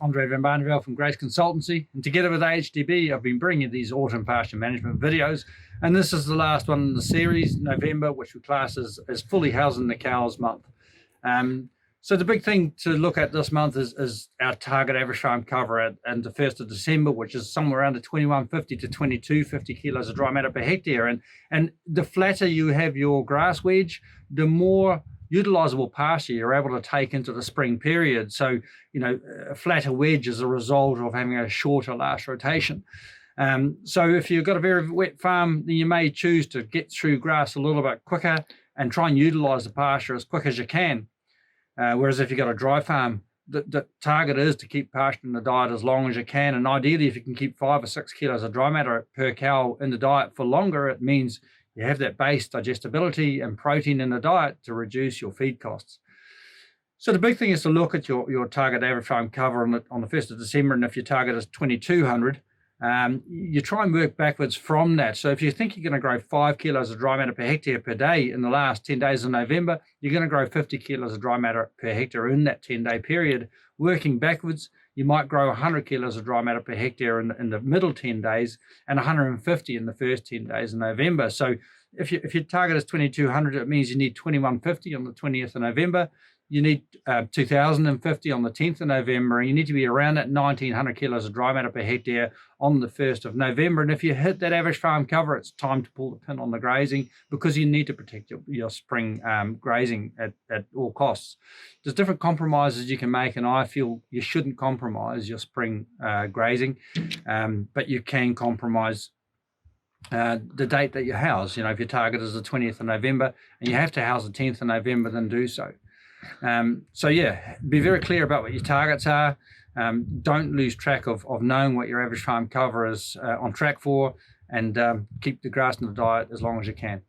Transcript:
Andre van Barneveld from Graise Consultancy, and together with AHDB, I've been bringing you these autumn pasture management videos, and this is the last one in the series, November, which we class as fully housing the cows month. So the big thing to look at this month is our target average farm cover at the 1st of December, which is somewhere around the 2150 to 2250 kilos of dry matter per hectare. And the flatter you have your grass wedge, the more utilizable pasture you're able to take into the spring period. So, a flatter wedge is a result of having a shorter last rotation. So if you've got a very wet farm, then you may choose to get through grass a little bit quicker and try and utilize the pasture as quick as you can. Whereas if you've got a dry farm, the target is to keep pasture in the diet as long as you can. And ideally, if you can keep 5 or 6 kilos of dry matter per cow in the diet for longer, it means you have that base digestibility and protein in the diet to reduce your feed costs. So the big thing is to look at your target average farm cover on the 1st of December, and if your target is 2200, you try and work backwards from that. So if you think you're going to grow 5 kilos of dry matter per hectare per day in the last 10 days of November, you're going to grow 50 kilos of dry matter per hectare in that 10-day period. Working backwards, you might grow 100 kilos of dry matter per hectare in the middle 10 days and 150 in the first 10 days of November. So if your target is 2200, it means you need 2150 on the 20th of November. You need 2050 on the 10th of November, and you need to be around that 1900 kilos of dry matter per hectare on the 1st of November. And if you hit that average farm cover, it's time to pull the pin on the grazing, because you need to protect your spring grazing at all costs. There's different compromises you can make, and I feel you shouldn't compromise your spring grazing, but you can compromise the date that you house. If your target is the 20th of November and you have to house the 10th of November, then do so. So yeah, be very clear about what your targets are. Don't lose track of knowing what your average farm cover is on track for, and keep the grass in the diet as long as you can.